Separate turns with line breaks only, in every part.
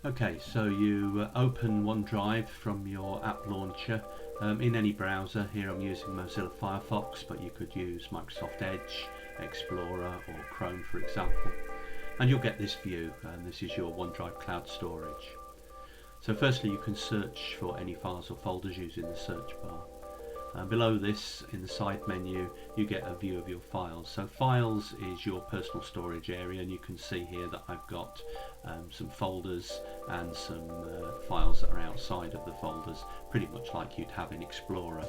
Okay, so you open OneDrive from your app launcher in any browser. Here I'm using Mozilla Firefox, but you could use Microsoft Edge, Explorer or Chrome for example. And you'll get this view, and this is your OneDrive cloud storage. So firstly you can search for any files or folders using the search bar. Below this, in the side menu, you get a view of your files. So files is your personal storage area, and you can see here that I've got some folders and some files that are outside of the folders, pretty much like you'd have in Explorer.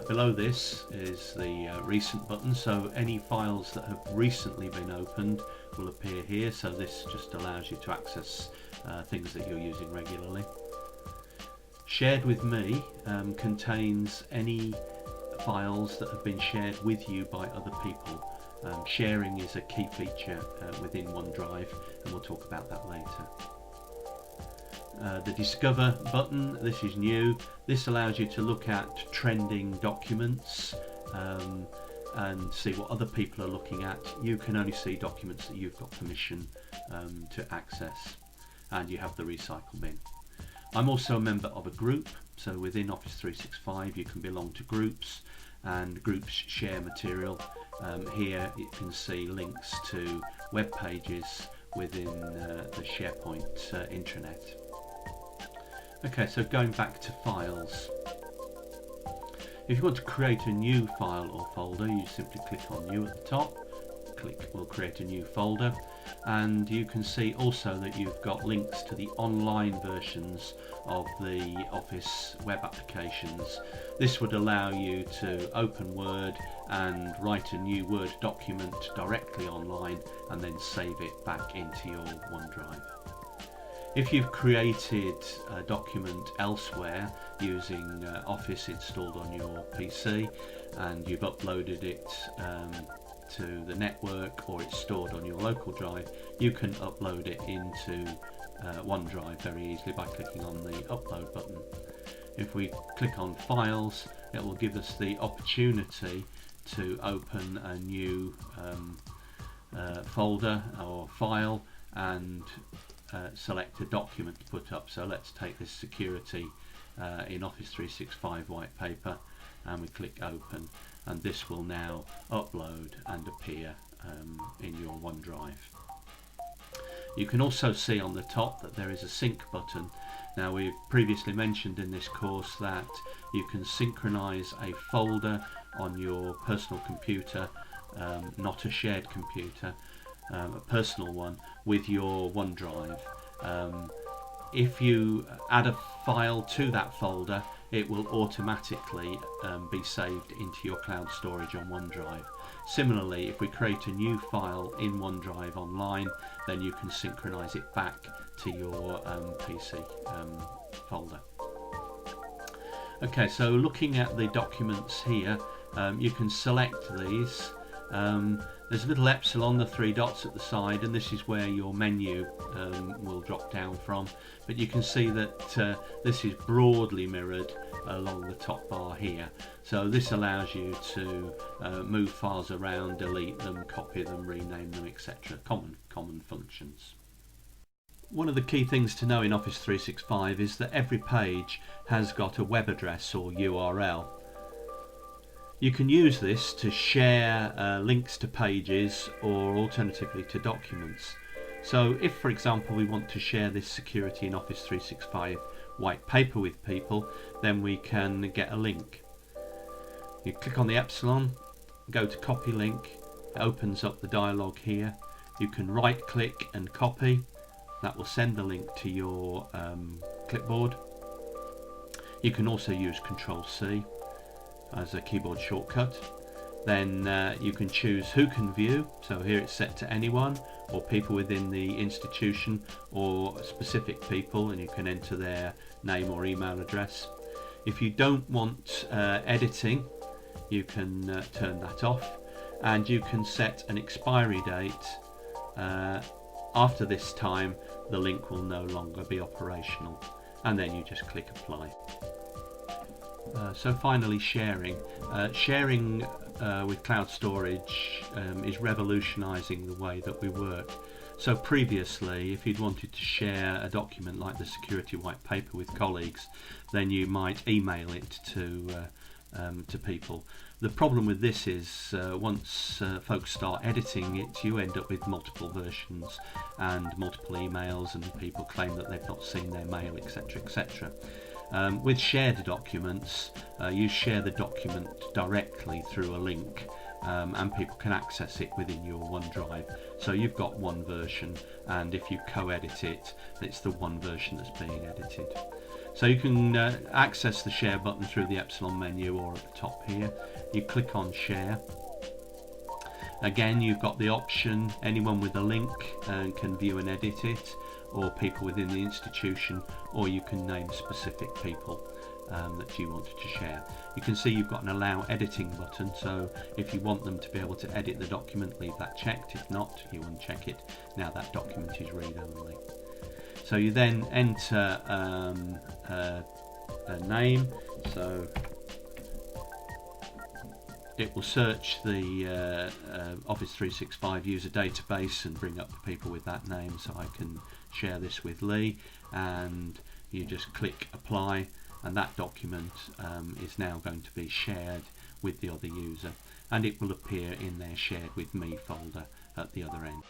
Below this is the recent button, so any files that have recently been opened will appear here. So this just allows you to access things that you're using regularly. Shared with me contains any files that have been shared with you by other people. Sharing is a key feature within OneDrive, and we'll talk about that later. The Discover button, this is new. This allows you to look at trending documents and see what other people are looking at. You can only see documents that you've got permission to access, and you have the recycle bin. I'm also a member of a group, so within Office 365 you can belong to groups, and groups share material. Here you can see links to web pages within the SharePoint intranet. Okay, so going back to files. If you want to create a new file or folder, you simply click on New at the top. Click will create a new folder, and you can see also that you've got links to the online versions of the Office web applications. This would allow you to open Word and write a new Word document directly online and then save it back into your OneDrive. If you've created a document elsewhere using Office installed on your PC and you've uploaded it to the network, or it's stored on your local drive, you can upload it into OneDrive very easily by clicking on the upload button. If we click on files, it will give us the opportunity to open a new folder or file and select a document to put up. So let's take this security in Office 365 white paper, and we click open, and this will now upload and appear in your OneDrive. You can also see on the top that there is a sync button. Now, we've previously mentioned in this course that you can synchronize a folder on your personal computer, not a shared computer, a personal one, with your OneDrive. If you add a file to that folder, it will automatically be saved into your cloud storage on OneDrive. Similarly, if we create a new file in OneDrive online, then you can synchronize it back to your PC folder. Okay, so looking at the documents here, you can select these. There's a little epsilon, the three dots at the side, and this is where your menu will drop down from. But you can see that this is broadly mirrored along the top bar here. So this allows you to move files around, delete them, copy them, rename them, etc. Common functions. One of the key things to know in Office 365 is that every page has got a web address or URL. You can use this to share links to pages, or alternatively to documents. So if, for example, we want to share this security in Office 365 white paper with people, then we can get a link. You click on the epsilon, go to copy link, it opens up the dialog here. You can right click and copy. That will send the link to your clipboard. You can also use Control-C as a keyboard shortcut. Then you can choose who can view, so here it's set to anyone, or people within the institution, or specific people, and you can enter their name or email address. If you don't want editing, you can turn that off, and you can set an expiry date. After this time, the link will no longer be operational, and then you just click apply. So finally, sharing. Sharing with cloud storage is revolutionising the way that we work. So previously, if you'd wanted to share a document like the security white paper with colleagues, then you might email it to people. The problem with this is once folks start editing it, you end up with multiple versions and multiple emails, and people claim that they've not seen their mail, etc., etc. With shared documents, you share the document directly through a link, and people can access it within your OneDrive. So you've got one version, and if you co-edit it, it's the one version that's being edited. So you can access the share button through the Epsilon menu or at the top here. You click on share. Again, you've got the option, anyone with a link can view and edit it, or people within the institution, or you can name specific people that you wanted to share. You can see you've got an allow editing button, so if you want them to be able to edit the document, leave that checked. If not, you uncheck it. Now that document is read only. So you then enter a name, so it will search the Office 365 user database and bring up the people with that name, so I can share this with Lee, and you just click apply, and that document is now going to be shared with the other user, and it will appear in their shared with me folder at the other end.